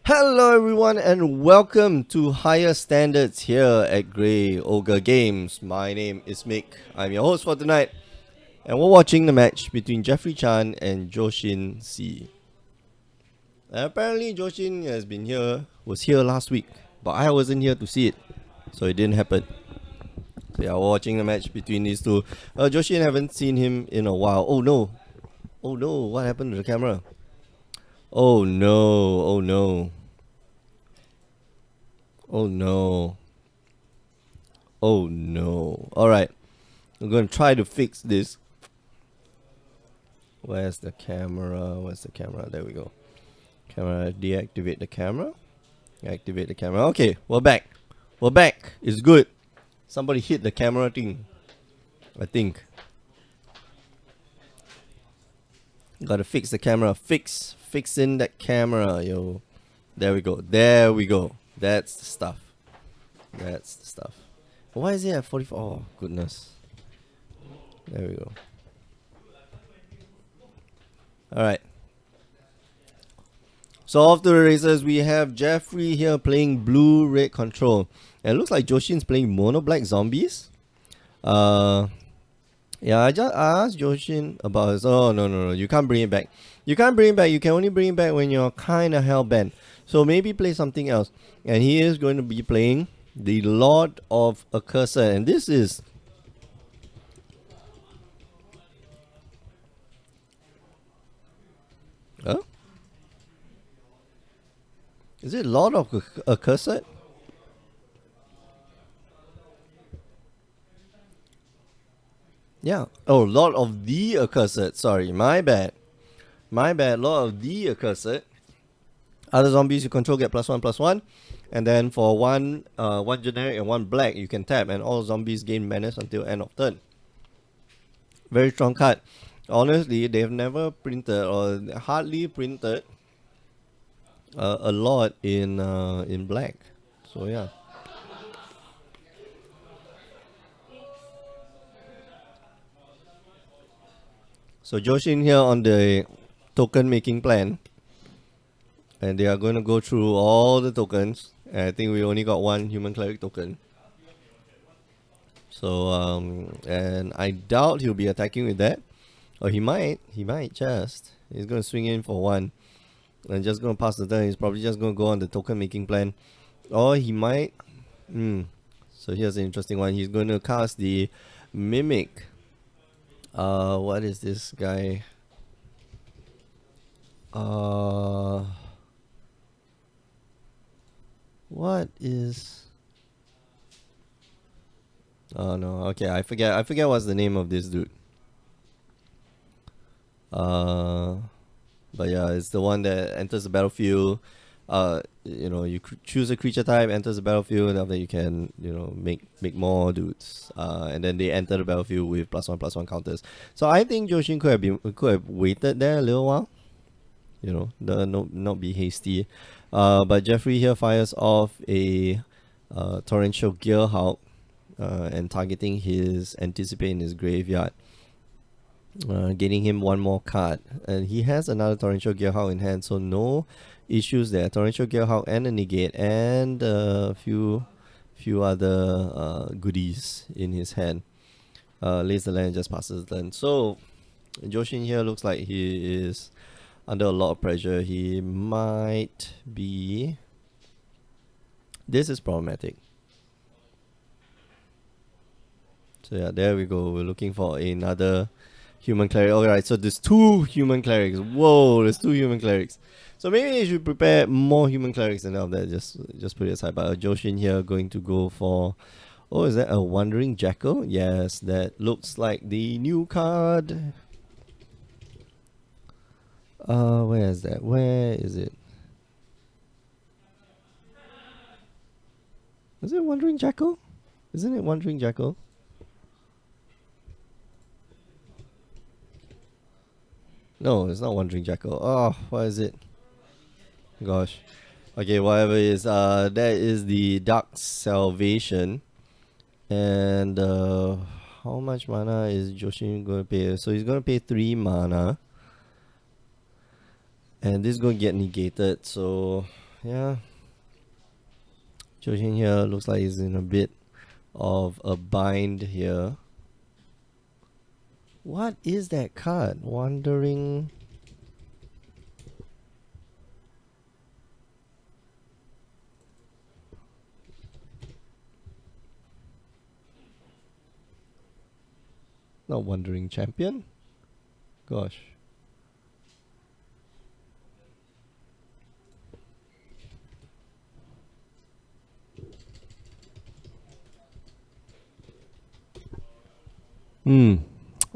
Hello, everyone, and welcome to Higher Standards here at Grey Ogre Games. My name is Mick. I'm your host for tonight, and we're watching the match between Jeffrey Chan and Joshin C. Apparently, Joshin was here last week, but I wasn't here to see it, so it didn't happen. So yeah, we're watching the match between these two. Joshin, haven't seen him in a while. Oh no, what happened to the camera? Oh no, oh no. Oh no. Oh no. Alright. I'm gonna try to fix this. Where's the camera? Where's the camera? There we go. Camera, deactivate the camera. Activate the camera. Okay, we're back. We're back. It's good. Somebody hit the camera thing, I think. Gotta fix the camera. Fixing that camera, yo. There we go. There we go. That's the stuff. That's the stuff. Why is it at 44? Oh, goodness. There we go. Alright. So off to the races, we have Jeffrey here playing blue-red control. And it looks like Joshin's playing mono-black zombies. Yeah, I asked Joshin about his. Oh, no. You can't bring it back. You can't bring it back. You can only bring it back when you're kind of hell-bent. So maybe play something else. And he is going to be playing the Lord of Accursed. And this is... Huh? Is it Lord of Accursed? Yeah. Oh, Lord of the Accursed. Sorry, my bad. My bad. Lord of the Accursed. Other zombies you control get +1/+1. And then for one generic and one black, you can tap. And all zombies gain menace until end of turn. Very strong card. Honestly, they've never printed or hardly printed a lot in black. So yeah. So Joshin here on the token making plan. And they are going to go through all the tokens. And I think we only got one human cleric token. So and I doubt he'll be attacking with that. Or he might just. He's going to swing in for one. And just going to pass the turn. He's probably just going to go on the token making plan. Or he might. So here's an interesting one. He's going to cast the Mimic. What is this guy? What is... Oh no, okay, I forget what's the name of this dude. But yeah, it's the one that enters the battlefield. You choose a creature type, enters the battlefield, and after you can, make more dudes. And then they enter the battlefield with +1/+1 counters. So I think Joshin could have waited there a little while. Not be hasty. But Jeffrey here fires off a torrential Gearhulk, and targeting his Anticipate in his graveyard. Getting him one more card. And he has another Torrential Gearhulk in hand, so no issues there. Torrential Gearhulk and a negate and a few other goodies in his hand. Lays the land, just passes the turn. So Joshin here looks like he is under a lot of pressure. He might be... This is problematic. So yeah, there we go. We're looking for another human cleric. Alright, so there's two human clerics. Whoa, there's two human clerics. So maybe you should prepare more human clerics and all that. Just put it aside. But Joshin here going to go for... Oh, is that a Wandering Jackal? Yes, that looks like the new card. Where is that? Where is it? Is it Wandering Jackal? Isn't it Wandering Jackal? No, it's not Wandering Jackal. Oh, what is it? Gosh. Okay, whatever it is. That is the Dark Salvation. And how much mana is Joshin going to pay? So he's going to pay 3 mana. And this is going to get negated. So yeah. Joshin here looks like he's in a bit of a bind here. What is that card? Wandering. Not Wandering Champion? Gosh.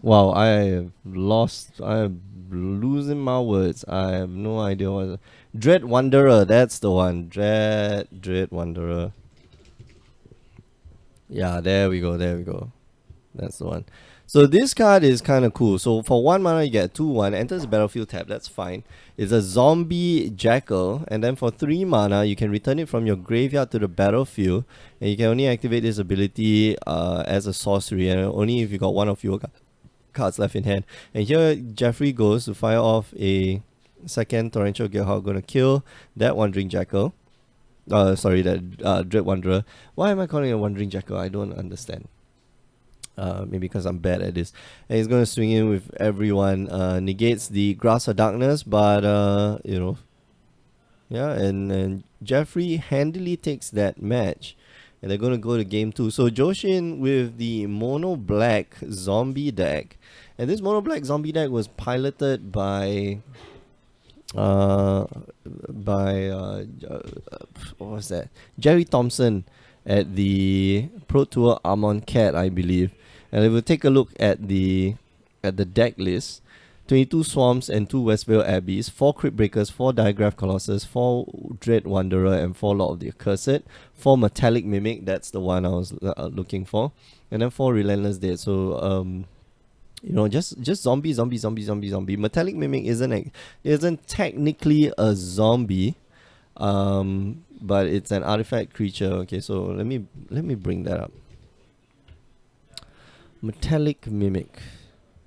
Wow, I'm losing my words. I have no idea what. Dread Wanderer, that's the one. Dread Wanderer. Yeah, there we go. That's the one. So this card is kind of cool. So for 1 mana, you get 2/1, enters the battlefield tab, that's fine. It's a zombie jackal, and then for 3 mana, you can return it from your graveyard to the battlefield, and you can only activate this ability as a sorcery, and only if you got one or fewer cards left in hand. And here, Jeffrey goes to fire off a second Torrential Guildhawk, gonna kill that Wandering Jackal. Sorry, that Dread Wanderer. Why am I calling it a Wandering Jackal? I don't understand. Maybe because I'm bad at this. And he's going to swing in with everyone. Negates the Grasp of Darkness, but you know, yeah. And Jeffrey handily takes that match, and they're going to go to game 2. So Joshin with the mono black zombie deck, and this mono black zombie deck was piloted by what was that? Jerry Thompson at the Pro Tour Armon Cat, I believe. And if we take a look at the deck list, 22 Swarms and 2 Westvale Abbeys, 4 Crypt Breakers, 4 Digraph Colossus, 4 Dread Wanderer, and 4 Lord of the Accursed, 4 Metallic Mimic, that's the one I was looking for, and then 4 Relentless Dead. So you know, just zombie. Metallic Mimic isn't technically a zombie, but it's an artifact creature. Okay, so let me bring that up. Metallic Mimic.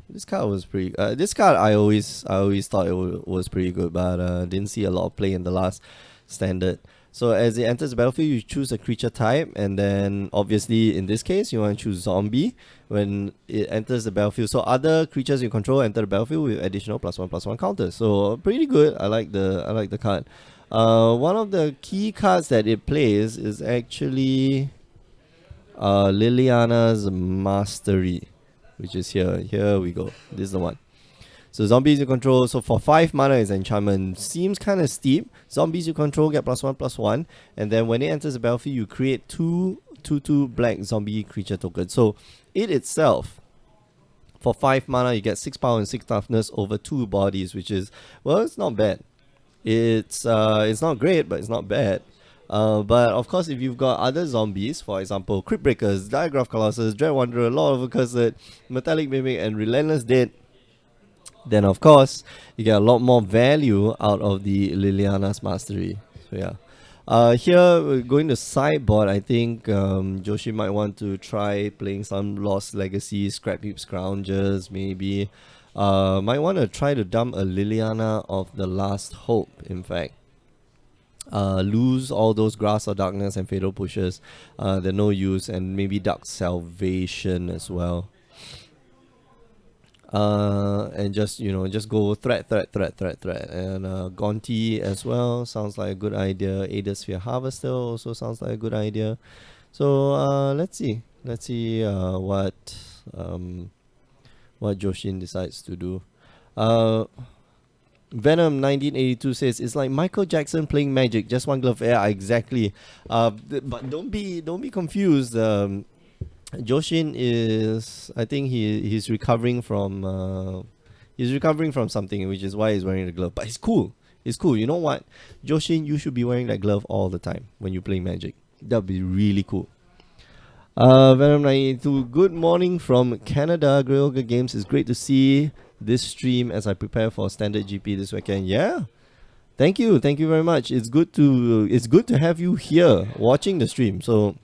This card was pretty. This card I always thought it was pretty good, but didn't see a lot of play in the last standard. So as it enters the battlefield, you choose a creature type, and then obviously in this case you want to choose zombie when it enters the battlefield. So other creatures you control enter the battlefield with additional +1/+1 counters. So pretty good. I like the card. One of the key cards that it plays is actually Liliana's Mastery, which is here. Here we go. This is the one. So zombies you control, so for 5 mana is enchantment. Seems kind of steep. Zombies you control get +1/+1, and then when it enters the battlefield, you create 2/2 black zombie creature tokens. So it itself, for 5 mana, you get 6 power and 6 toughness over 2 bodies, which is, well, it's not bad. It's not great, but it's not bad. But of course, if you've got other zombies, for example, Crypt Breakers, Digraph Colossus, Dread Wanderer, Lord of Accursed, Metallic Mimic, and Relentless Dead, then of course you get a lot more value out of the Liliana's Mastery. So yeah. Here we're going to sideboard. I think Joshi might want to try playing some Lost Legacy, Scrap Heap Scroungers, maybe. Might want to try to dump a Liliana of the Last Hope, in fact. Lose all those Grasp of Darkness and Fatal Pushes. They're no use, and maybe Dark Salvation as well. And just go threat, and Gonti as well sounds like a good idea. Aethersphere Harvester also sounds like a good idea. So let's see what Joshin decides to do. Venom 1982 says it's like Michael Jackson playing Magic, just one glove. Yeah, exactly. But don't be confused. Joshin is, I think he's recovering from something, which is why he's wearing the glove. But it's cool. It's cool. You know what, Joshin, you should be wearing that glove all the time when you play Magic. That'd be really cool. Venom 92. Good morning from Canada. Greyogre Games. It's great to see this stream as I prepare for standard GP this weekend. Yeah. Thank you very much. It's good to have you here watching the stream. So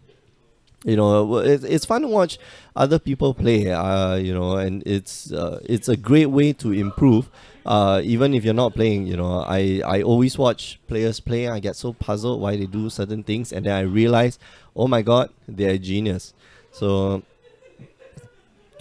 it's fun to watch other people play, and it's a great way to improve, Even if you're not playing, I always watch players play. I get so puzzled why they do certain things, and then I realize, oh my god, they're a genius. So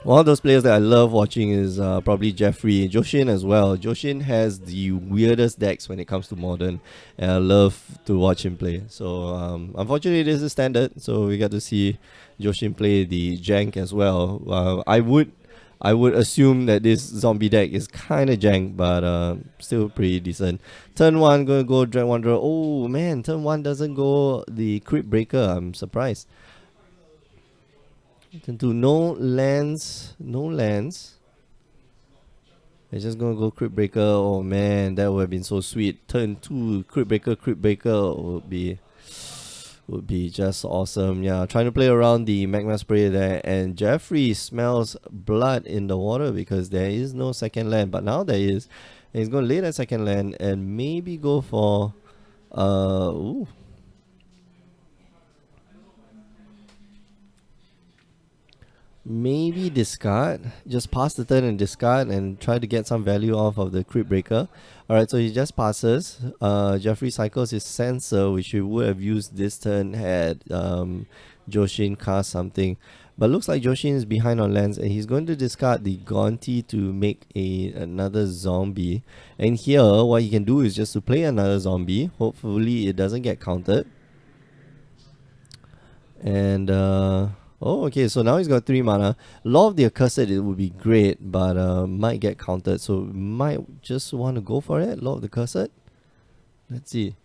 one of those players that I love watching is probably Jeffrey. Joshin as well. Joshin has the weirdest decks when it comes to modern, and I love to watch him play. So unfortunately, this is standard, so we get to see Joshin play the jank as well. I would assume that this zombie deck is kind of jank, but still pretty decent. Turn 1, gonna go Dread Wanderer. Oh man, turn 1 doesn't go the Crypt Breaker. I'm surprised. Turn 2, no lands. No lands. It's just gonna go Crypt Breaker. Oh man, that would have been so sweet. Turn 2, Crypt Breaker would be just awesome. Yeah, trying to play around the magma spray there, and Jeffrey smells blood in the water because there is no second land, but now there is. And he's gonna lay that second land and maybe go for ooh. Maybe discard. Just pass the turn and discard and try to get some value off of the Crypt Breaker. Alright, so he just passes. Jeffrey cycles his sensor, which he would have used this turn had Joshin cast something. But looks like Joshin is behind on lands, and he's going to discard the Gonti to make another zombie. And here, what he can do is just to play another zombie. Hopefully it doesn't get countered. And oh, okay, so now he's got 3 mana. Law of the Accursed, it would be great, but might get countered. So might just want to go for it. Law of the Accursed. Let's see.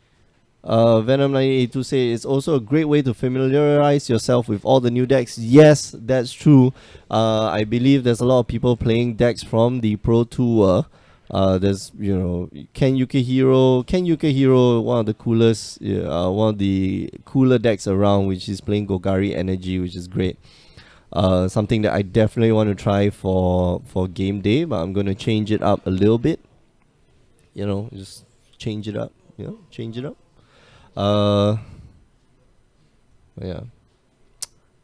Venom 1982 say it's also a great way to familiarize yourself with all the new decks. Yes, that's true. I believe there's a lot of people playing decks from the Pro Tour. There's Ken Yukihiro, one of the coolest, one of the cooler decks around, which is playing Golgari Energy, which is great. Something that I definitely want to try for game day, but I'm gonna change it up a little bit. Just change it up. Change it up. Yeah,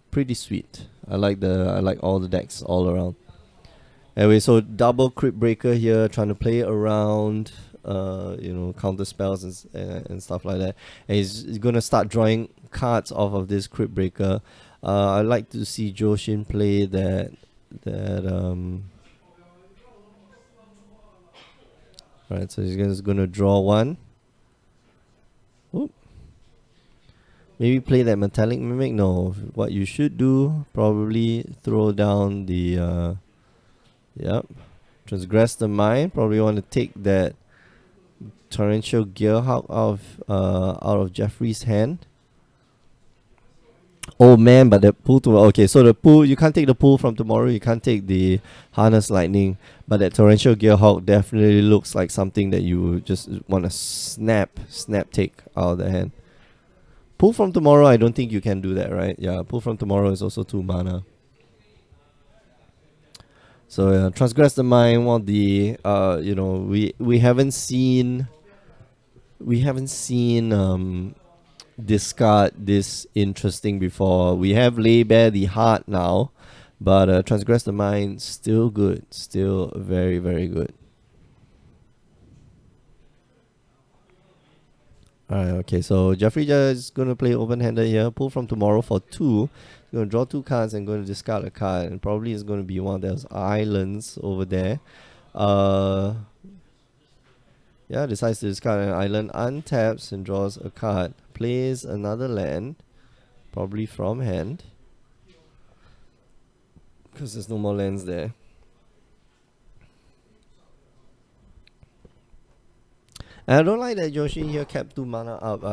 pretty sweet. I like all the decks all around. Anyway, so double Crypt Breaker here, trying to play around, counter spells and stuff like that. And he's gonna start drawing cards off of this Crypt Breaker. I'd like to see Joshin play that. Alright, so he's gonna draw one. Oop. Maybe play that Metallic Mimic. No, what you should do, probably throw down the yep, Transgress the Mind. Probably want to take that Torrential Gearhawk out of Jeffrey's hand. Oh man, but the pull to okay, so the pull, you can't take the pull from tomorrow. You can't take the Harness Lightning, but that Torrential Gearhawk definitely looks like something that you just want to snap take out of the hand. Pull from tomorrow, I don't think you can do that, right? Yeah, pull from tomorrow is also 2 mana. So Transgress the Mind, one of the we haven't seen discard this interesting before. We have Lay Bare the Heart now, but Transgress the Mind still good, still very, very good. Alright, okay, so Jeffrey just gonna play open-handed here, pull from tomorrow for 2. He's gonna draw 2 cards and gonna discard a card, and probably is gonna be one of those islands over there. Yeah, decides to discard an island, untaps and draws a card, plays another land, probably from hand, because there's no more lands there. And I don't like that Joshi here kept 2 mana up.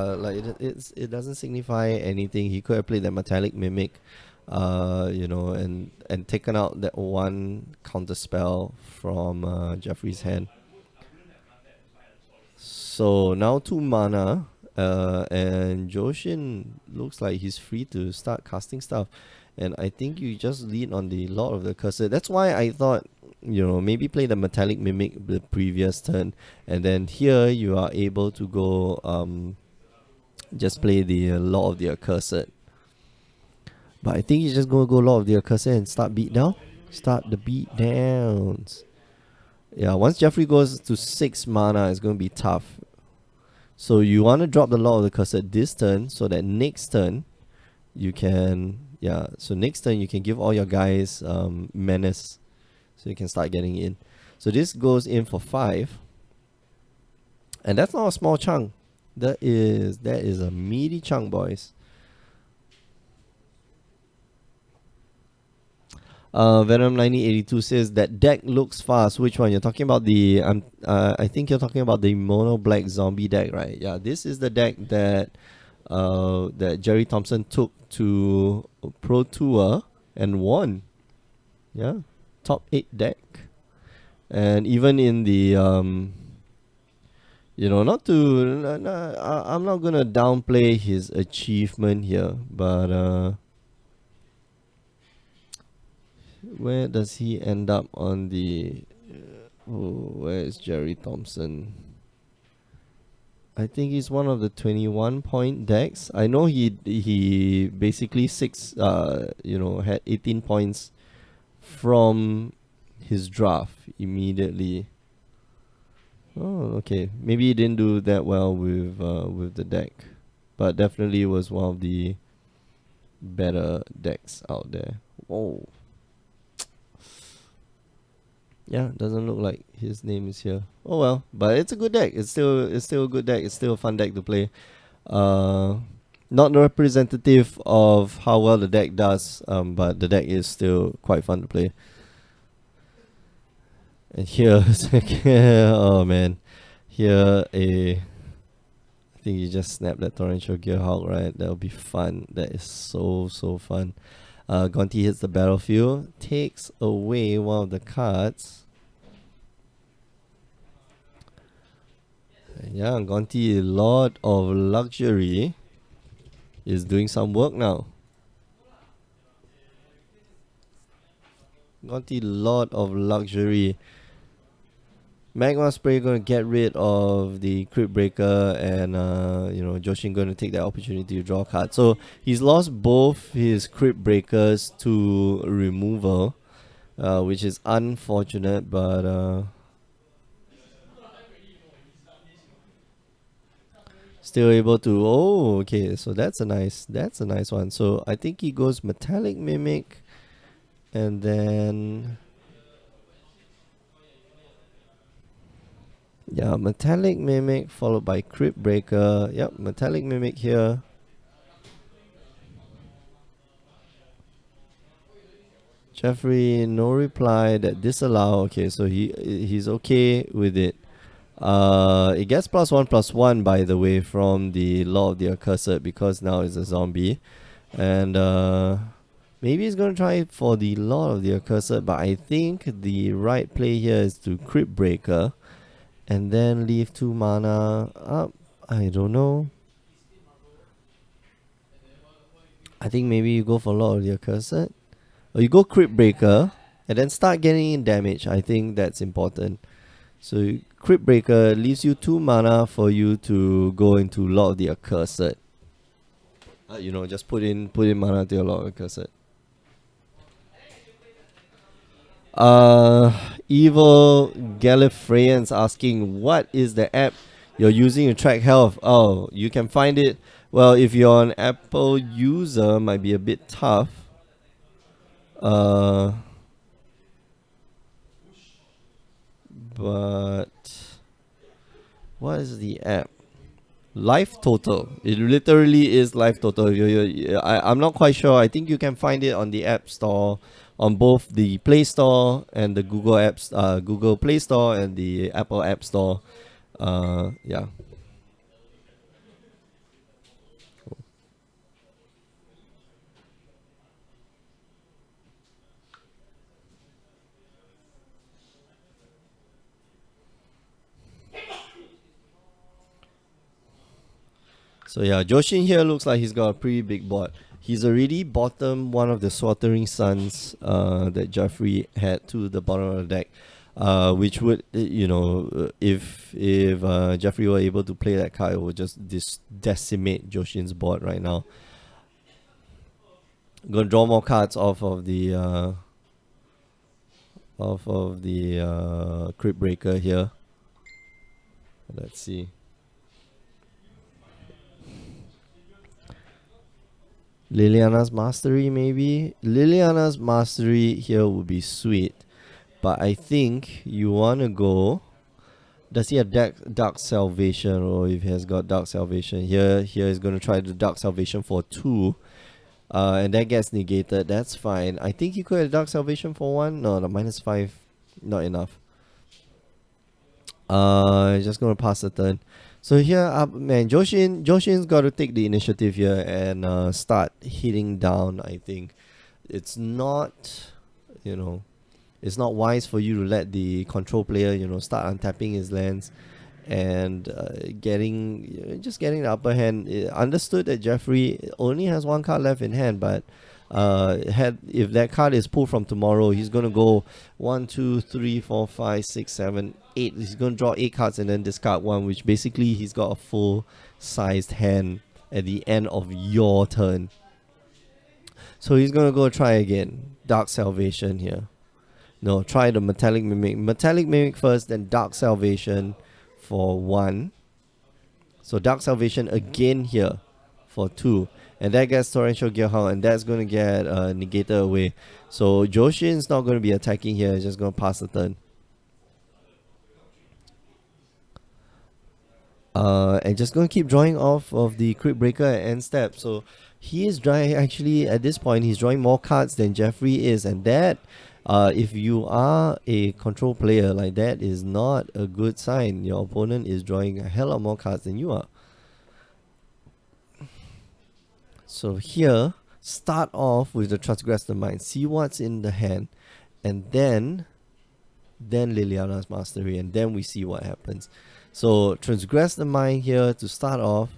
It doesn't signify anything. He could have played that Metallic Mimic, and taken out that 1 counter spell from Jeffrey's hand. So now 2 mana, and Joshin looks like he's free to start casting stuff. And I think you just lead on the Lord of the Cursor. That's why I thought, maybe play the Metallic Mimic the previous turn, and then here you are able to go just play the Lord of the Accursed. But I think he's just gonna go Lord of the Accursed and start beat down. Start the beat downs. Yeah, once Jeffrey goes to 6 mana, it's going to be tough. So you want to drop the Lord of the Cursed this turn so that next turn you can, yeah, so next turn you can give all your guys menace so you can start getting in. So this goes in for 5. And that's not a small chunk. That is a meaty chunk, boys. Venom 1982 says that deck looks fast. Which one? You're talking about the I think you're talking about the mono black zombie deck, right? Yeah, this is the deck that that Jerry Thompson took to Pro Tour and won. Yeah, top 8 deck. And even in the you know, not to I'm not gonna downplay his achievement here, but where does he end up on the where is Jerry Thompson? I think he's one of the 21 point decks. I know he basically had 18 points from his draft immediately. Oh, okay. Maybe he didn't do that well with the deck, but definitely was one of the better decks out there. Oh, yeah, doesn't look like his name is here. Oh well, but it's a good deck. It's still a good deck. It's still a fun deck to play. Not representative of how well the deck does, but the deck is still quite fun to play. And here, oh man, here I think you just snapped that Torrential Gearhulk, right? That'll be fun. That is so fun. Gonti hits the battlefield, takes away one of the cards. Yeah, Gonti, Lord of Luxury, is doing some work now. Gonti, Lord of Luxury. Magma Spray going to get rid of the Crypt Breaker, and Joshin going to take that opportunity to draw a card. So he's lost both his Crypt Breakers to removal, which is unfortunate, but still able to. Oh, okay. So that's a nice one. So I think he goes Metallic Mimic, and then. Yeah, Metallic Mimic followed by Crypt Breaker. Yep, Metallic Mimic here. Jeffrey, no reply, that disallow. Okay, so he's okay with it. It gets +1/+1, by the way, from the Law of the Accursed, because now it's a zombie. And maybe he's gonna try for the Law of the Accursed, but I think the right play here is to Crypt Breaker and then leave 2 mana up. I don't know. I think maybe you go for Lord of the Accursed, or you go Crypt Breaker and then start getting in damage. I think that's important. So Crypt Breaker leaves you 2 mana for you to go into Lord of the Accursed. Just put in mana to your Lord of the Accursed. Evil Gallifreyans asking, what is the app you're using to track health? Oh, you can find it. Well, if you're an Apple user, might be a bit tough. But what is the app? Life Total. It literally is Life Total. I'm not quite sure. I think you can find it on the App Store, on both the Play Store and the Google Apps, Google Play Store and the Apple App Store. Yeah. So yeah, Joshin here looks like he's got a pretty big board. He's already bottom one of the Sweltering Suns that Jeffrey had to the bottom of the deck, which would, if Jeffrey were able to play that card, it would just decimate Joshin's board right now. I'm gonna draw more cards off of the of the Crypt Breaker here. Let's see. Liliana's Mastery, maybe? Liliana's Mastery here would be sweet. But I think you want to go... Does he have Dark Salvation? Or if he has got Dark Salvation, here he's going to try the Dark Salvation for 2. And that gets negated. That's fine. I think he could have Dark Salvation for 1. No, the -5. Not enough. Just going to pass the turn. So here, man, Joshin's got to take the initiative here and start hitting down, I think. It's not, it's not wise for you to let the control player, start untapping his lands and just getting the upper hand. Understood that Jeffrey only has 1 card left in hand, but if that card is pulled from tomorrow, he's gonna go 1, 2, 3, 4, 5, 6, 7, 8. He's gonna draw 8 cards and then discard 1, which basically he's got a full-sized hand at the end of your turn. So he's gonna go try again. Dark Salvation here. No, try the Metallic Mimic. Metallic Mimic first, then Dark Salvation for 1. So Dark Salvation again here for 2. And that gets Torrential Gearhound, and that's going to get Negator away. So Joshin's not going to be attacking here. He's just going to pass the turn. And just going to keep drawing off of the Crypt Breaker at end step. So he is drawing, actually, at this point, he's drawing more cards than Jeffrey is. And that, if you are a control player, like that is not a good sign. Your opponent is drawing a hell of more cards than you are. So here, start off with the Transgress the Mind. See what's in the hand. And then Liliana's Mastery. And then we see what happens. So Transgress the Mind here to start off.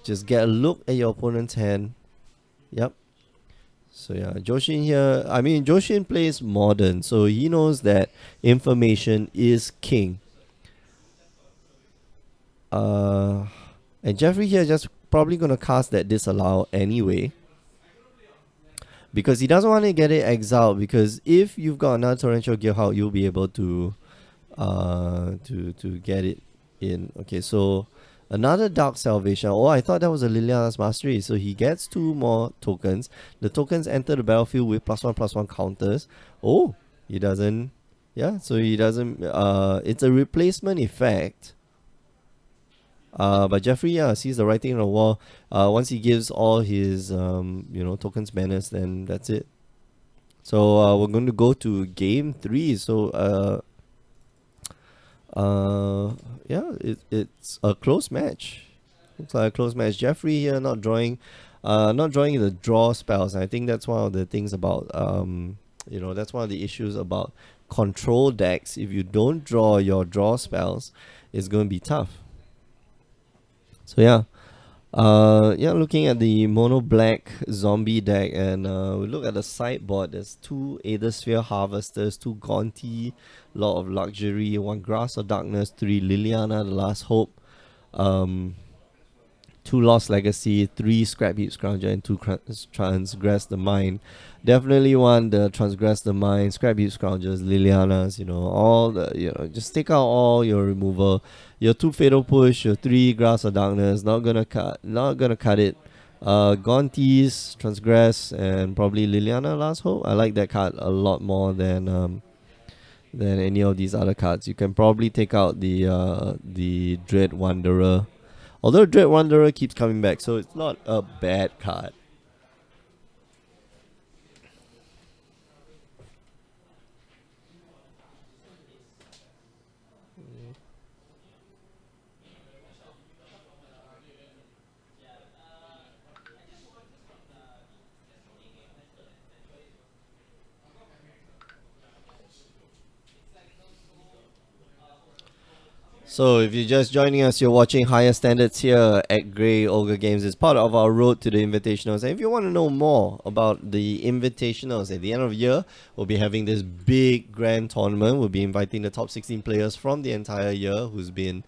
Just get a look at your opponent's hand. Yep. So yeah, Joshin here. I mean, Joshin plays modern. So he knows that information is king. And Jeffrey here just probably going to cast that Disallow anyway. Because he doesn't want to get it exiled. Because if you've got another Torrential Gearhound, you'll be able to get it in. Okay, so another Dark Salvation. Oh, I thought that was a Liliana's Mastery. So he gets 2 more tokens. The tokens enter the battlefield with +1/+1 counters. Oh, he doesn't. Yeah, so he doesn't. It's a replacement effect. But Jeffrey, sees the writing on the wall. Once he gives all his, tokens menace, then that's it. So we're going to go to game 3. So it's a close match. Looks like a close match. Jeffrey here not drawing the draw spells. I think that's one of the things about that's one of the issues about control decks. If you don't draw your draw spells, it's going to be tough. So looking at the mono black zombie deck, and we look at the sideboard. There's 2 Aethersphere Harvesters, 2 Gonti, Lord of Luxury, 1 Grass of Darkness, 3 Liliana, the Last Hope, 2 Lost Legacy, 3 Scrap Heap Scrounger, and 2 Transgress the Mind. Definitely want the Transgress the Mind, Scrap Heap Scroungers, Lilianas, all the, just take out all your removal. Your 2 Fatal Push, your 3 Grass of Darkness, not gonna cut it. Gontis, Transgress, and probably Liliana Last Hope. I like that card a lot more than any of these other cards. You can probably take out the Dread Wanderer. Although Dread Wanderer keeps coming back, so it's not a bad card. So, if you're just joining us, you're watching Higher Standards here at Grey Ogre Games. It's part of our road to the Invitationals. And if you want to know more about the Invitationals, at the end of the year, we'll be having this big grand tournament. We'll be inviting the top 16 players from the entire year who's been,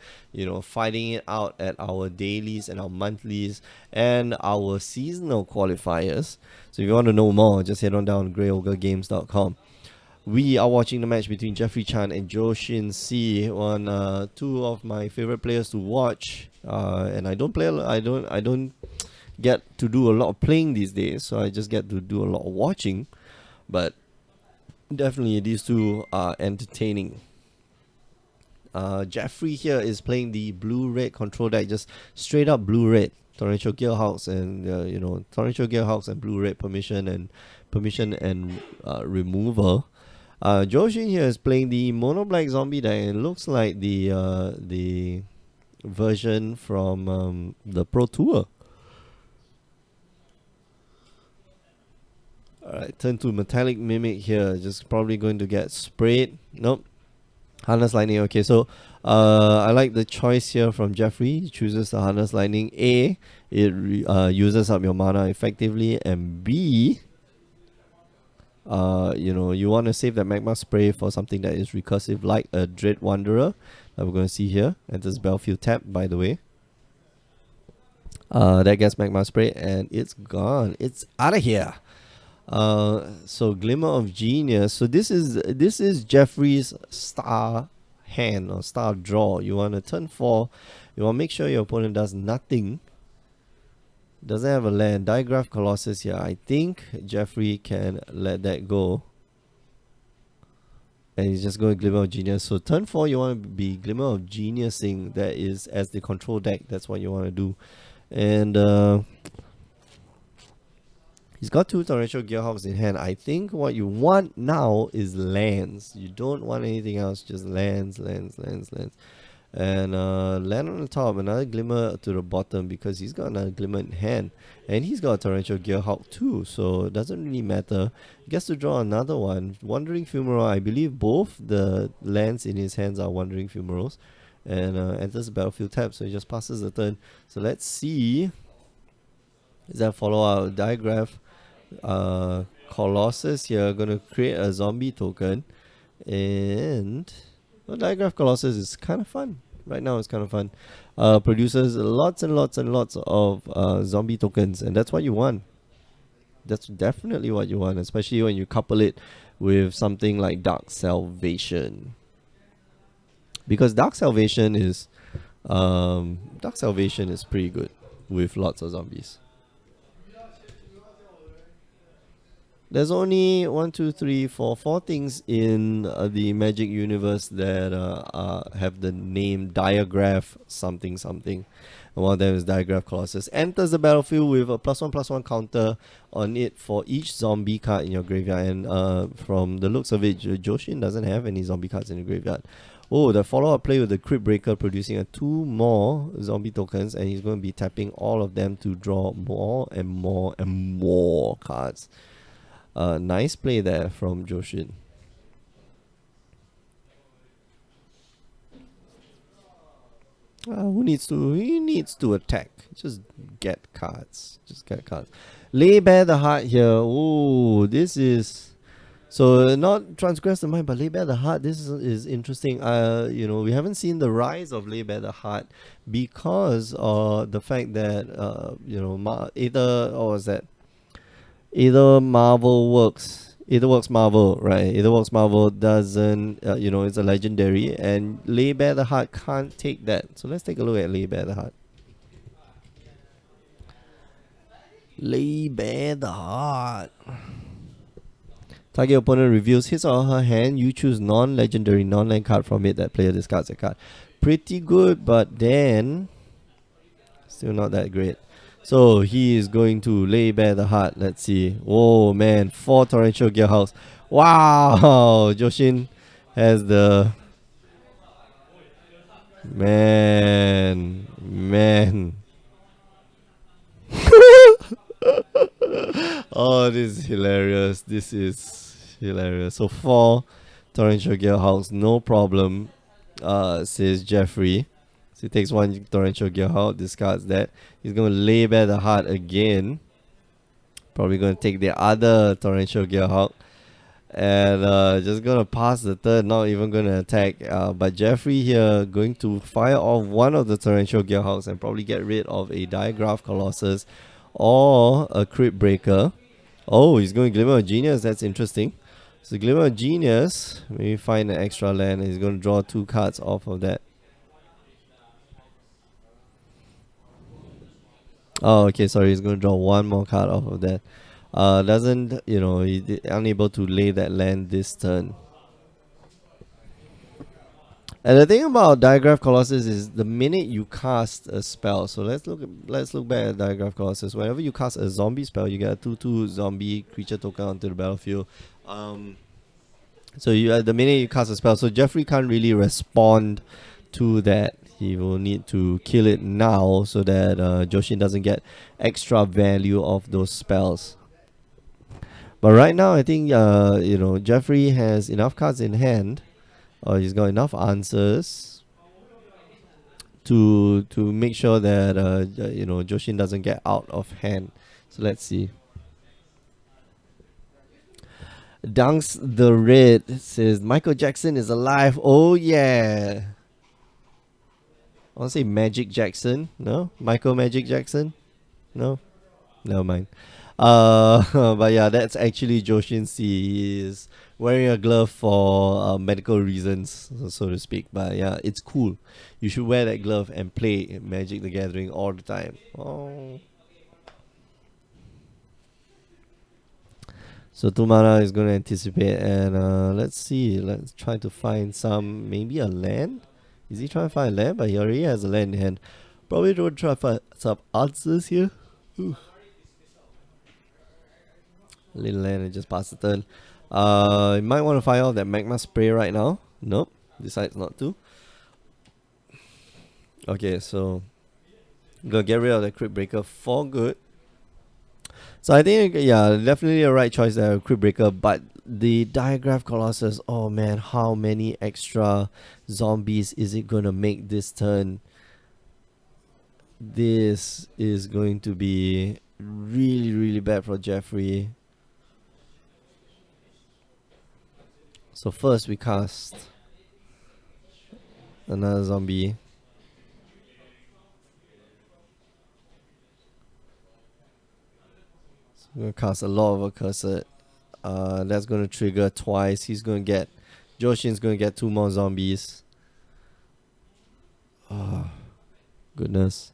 fighting it out at our dailies and our monthlies and our seasonal qualifiers. So, if you want to know more, just head on down to greyogregames.com. We are watching the match between Jeffrey Chan and Joshin Si, two of my favorite players to watch. And I don't get to do a lot of playing these days, so I just get to do a lot of watching. But definitely these two are entertaining. Jeffrey here is playing the blue-red control deck, just straight up blue-red. Torrential Gearhawks and Torrential Gearhawks and blue-red permission and removal. Joshin here is playing the mono black zombie deck. It looks like the version from the Pro Tour. Alright, turn to Metallic Mimic here. Just probably going to get sprayed. Nope. Harness Lightning. Okay, so I like the choice here from Jeffrey. He chooses the Harness Lightning. A, it uses up your mana effectively, and B, you want to save that Magma Spray for something that is recursive, like a Dread Wanderer that we're going to see here. Enters Battlefield tap, by the way. That gets Magma Spray and it's gone. It's out of here. So Glimmer of Genius. So this is Jeffrey's star hand or star draw. You want to turn 4. You want to make sure your opponent does nothing. Doesn't have a land. Digraph Colossus here. I think Jeffrey can let that go. And he's just going Glimmer of Genius. So turn 4, you want to be Glimmer of Geniusing. That is as the control deck. That's what you want to do. And he's got 2 Torrential Gearhawks in hand. I think what you want now is lands. You don't want anything else. Just lands. And land on the top, another Glimmer to the bottom because he's got another Glimmer in hand. And he's got a Torrential Gearhawk too, so it doesn't really matter. He gets to draw another one. Wandering Fumarole. I believe both the lands in his hands are Wandering Fumaroles. And enters the battlefield tap, so he just passes the turn. So let's see. Is that follow-up? Digraph Colossus here. Going to create a zombie token. And Digraph Colossus is kind of fun. Right now it's kind of fun. Produces lots and lots of zombie tokens, and that's what you want. That's definitely what you want, especially when you couple it with something like Dark Salvation. Because Dark Salvation is pretty good with lots of zombies. There's only 4 things in the Magic universe that have the name Digraph something. And one of them is Digraph Colossus. Enters the battlefield with a +1/+1 counter on it for each zombie card in your graveyard. And from the looks of it, Joshin doesn't have any zombie cards in the graveyard. Oh, the follow-up play with the Crypt Breaker producing 2 more zombie tokens, and he's going to be tapping all of them to draw more and more cards. Nice play there from Joshin. He needs to attack. Just get cards. Lay Bare the Heart here. Oh, this is... So not Transgress the Mind, but Lay Bare the Heart. This is interesting. We haven't seen the rise of Lay Bare the Heart because of the fact that either Marvel works, Marvel, right? Either works Marvel doesn't, it's a legendary, and Lay Bare the Heart can't take that. So let's take a look at Lay Bare the Heart. Lay Bare the Heart. Target opponent reveals his or her hand. You choose non-legendary, non-land card from it. That player discards a card. Pretty good, but then still not that great. So he is going to Lay Bare the Heart. Let's see. Oh man, 4 Torrential Gearhawks. Wow, Joshin has the... Man. Oh, this is hilarious. So 4 Torrential Gearhawks, no problem. says Jeffrey. So he takes one Torrential Gearhulk, discards that. He's going to lay bare the heart again. Probably going to take the other Torrential Gearhulk. And just going to pass the turn, not even going to attack. But Jeffrey here going to fire off one of the Torrential Gearhulks and probably get rid of a Diagraph Colossus or a Crypt Breaker. Oh, he's going Glimmer of Genius. That's interesting. So Glimmer of Genius, maybe find an extra land. And he's going to draw 2 cards off of that. Oh, okay, sorry. He's going to draw 1 more card off of that. Doesn't, he's unable to lay that land this turn. And the thing about Diagraph Colossus is the minute you cast a spell. So let's look back at Diagraph Colossus. Whenever you cast a zombie spell, you get a 2/2 zombie creature token onto the battlefield. So the minute you cast a spell, so Jeffrey can't really respond to that. He will need to kill it now so that Joshin doesn't get extra value of those spells. But right now, I think Jeffrey has enough cards in hand, or he's got enough answers to make sure that Joshin doesn't get out of hand. So let's see. Dunks the Red says Michael Jackson is alive. Oh yeah. I want to say Magic Jackson. No? Michael Magic Jackson? No? Never mind. But yeah, that's actually Joshin C. He is wearing a glove for medical reasons, so to speak. But yeah, it's cool. You should wear that glove and play Magic the Gathering all the time. Oh. So 2 mana is going to anticipate, and let's see. Let's try to find maybe a land. Is he trying to find a land? But he already has a land in hand. Probably don't try to find some answers here. Ooh. Little land and just pass the turn. You might want to fire out that Magma Spray right now. Nope. Decides not to. Okay, so gonna get rid of the Crypt Breaker for good. So I think, yeah, definitely a right choice there, Crypt Breaker. But the Diagraph Colossus, oh man, how many extra zombies is it gonna make this turn? This is going to be really, really bad for Jeffrey. So first we cast another zombie. So we're going to cast a lot of Accursed. That's going to trigger twice. He's going to get... Joshin's going to get 2 more zombies. Oh, goodness.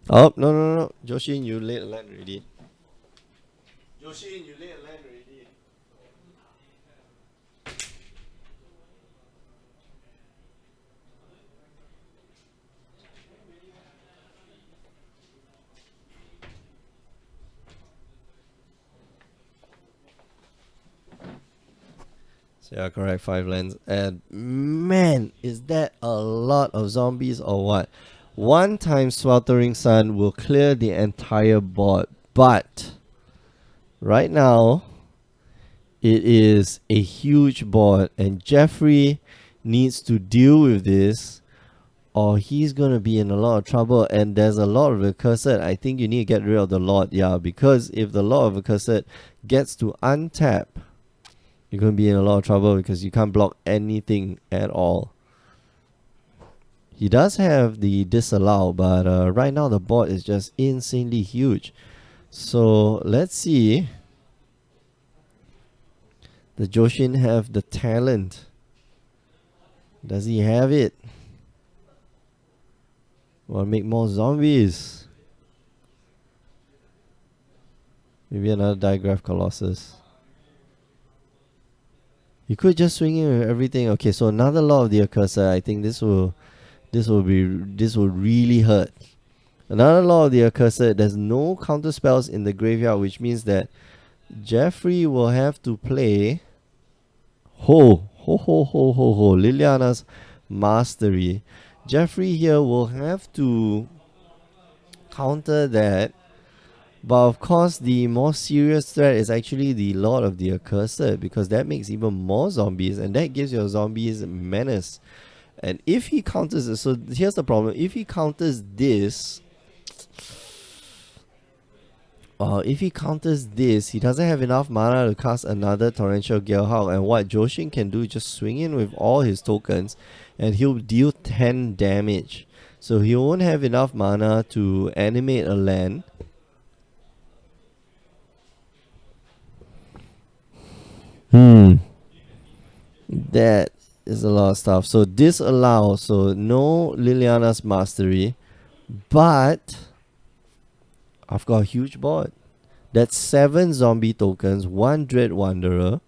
Oh, no. Joshin, you laid a land already. Joshin, you laid a land already. So yeah, correct, 5 lands. And man, is that a lot of zombies or what? 1 time Sweltering Sun will clear the entire board. But right now, it is a huge board. And Jeffrey needs to deal with this, or he's going to be in a lot of trouble. And there's a lot of Accursed. I think you need to get rid of the Lord. Yeah, because if the Lord of Accursed gets to untap, you're going to be in a lot of trouble because you can't block anything at all. He does have the Disallow, but right now the board is just insanely huge. So let's see. Does Joshin have the talent? Does he have it? Want to make more zombies? Maybe another Diagraph Colossus. You could just swing in with everything. Okay, so another Law of the Accursed. I think this will really hurt. Another Law of the Accursed. There's no counter spells in the graveyard, which means that Jeffrey will have to play Liliana's Mastery. Jeffrey here will have to counter that But of course, the more serious threat is actually the Lord of the Accursed, because that makes even more zombies, and that gives your zombies menace. And if he counters this, so here's the problem: if he counters this, he doesn't have enough mana to cast another Torrential Gale. And what Joshin can do is just swing in with all his tokens, and he'll deal 10 damage. So he won't have enough mana to animate a land. That is a lot of stuff. So disallow, so no Liliana's Mastery, but I've got a huge board. That's 7 zombie tokens, 1 Dread Wanderer.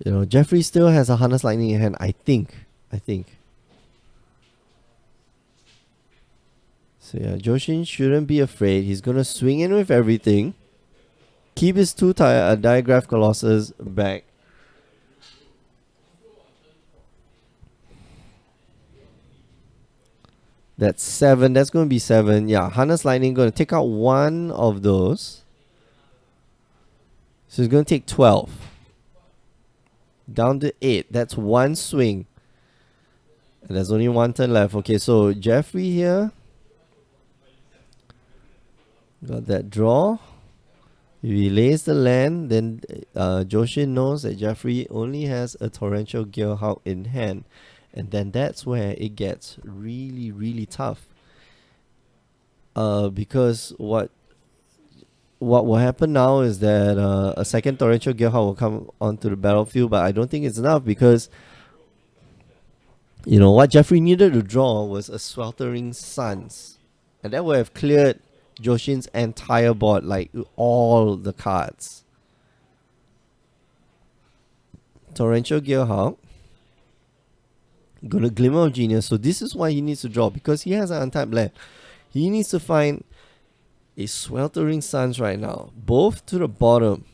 You know, Jeffrey still has a Harness Lightning in hand, I think. So yeah, Joshin shouldn't be afraid. He's gonna swing in with everything. Keep his 2 Diagraph Colossus back. That's 7. That's going to be 7. Yeah, Harness Lightning going to take out 1 of those. So he's going to take 12. Down to 8. That's 1 swing. And there's only 1 turn left. Okay, so Jeffrey here got that draw. If he lays the land, then Joshin knows that Jeffrey only has a Torrential Gale in hand. And then that's where it gets really, really tough. Because what will happen now is that a second Torrential Gale will come onto the battlefield, but I don't think it's enough, because you know what Jeffrey needed to draw was a Sweltering Suns, and that would have cleared Joshin's entire board, like all the cards. Torrential Gale got a Glimmer of Genius, so this is why he needs to draw, because he has an untapped land. He needs to find a Sweltering Suns right now, both to the bottom.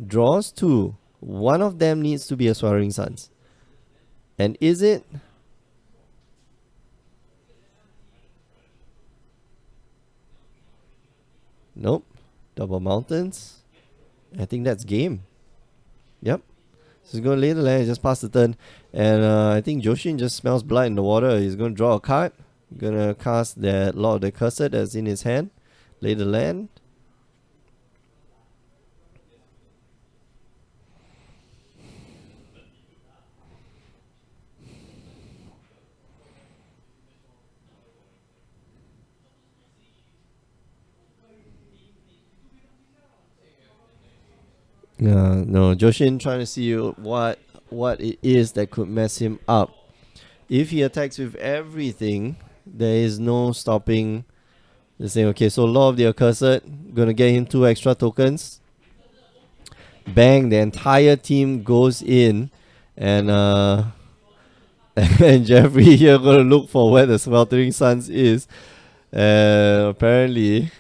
Draws 2. One of them needs to be a Sweltering Suns. And is it? Nope. Double Mountains. I think that's game. Yep. So he's going to lay the land, just pass the turn. And I think Joshin just smells blood in the water. He's going to draw a card. Going to cast that Lord of the Accursed that's in his hand. Lay the land. No, Joshin trying to see what it is that could mess him up. If he attacks with everything, there is no stopping the same. Okay, so Lord of the Accursed, gonna get him 2 extra tokens. Bang, the entire team goes in, and and Jeffrey here gonna look for where the Sweltering Suns is. Apparently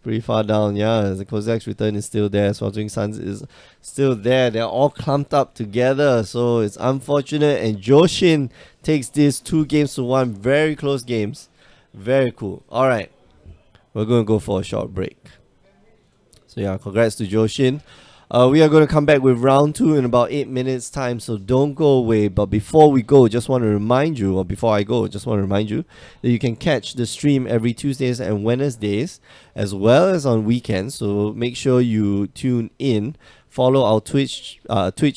pretty far down. Yeah, the Kozak's Return is still there. Sweltering Suns is still there. They're all clumped up together, so it's unfortunate. And Joshin takes this 2-1. Very close games. Very cool. Alright, we're going to go for a short break. So yeah, congrats to Joshin. We are going to come back with round 2 in about 8 minutes time, so don't go away. But before we go, just want to remind you, or before I go, just want to remind you that you can catch the stream every Tuesdays and Wednesdays, as well as on weekends. So make sure you tune in. Follow our Twitch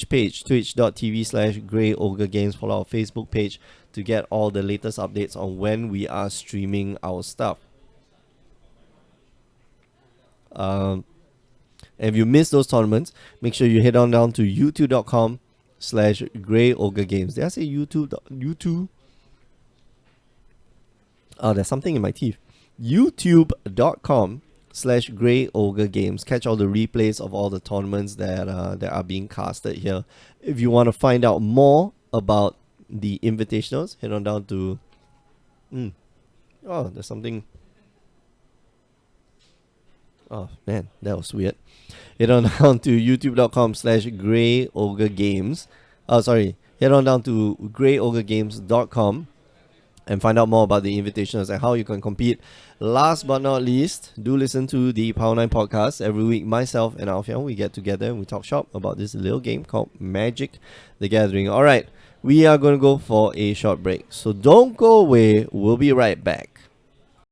page, twitch.tv/Grey Ogre Games. Follow our Facebook page to get all the latest updates on when we are streaming our stuff. And if you miss those tournaments, make sure you head on down to youtube.com/Grey Ogre Games. Did I say YouTube? Oh, there's something in my teeth. youtube.com/Grey Ogre Games. Catch all the replays of all the tournaments that are being casted here. If you want to find out more about the invitationals, head on down to... Oh, there's something... Oh man, that was weird. Head on down to youtube.com/Grey Ogre Games. Head on down to greyogregames.com and find out more about the invitations and how you can compete. Last but not least, do listen to the Power 9 podcast. Every week, myself and Alfian, we get together and we talk shop about this little game called Magic the Gathering. Alright, we are going to go for a short break. So don't go away. We'll be right back.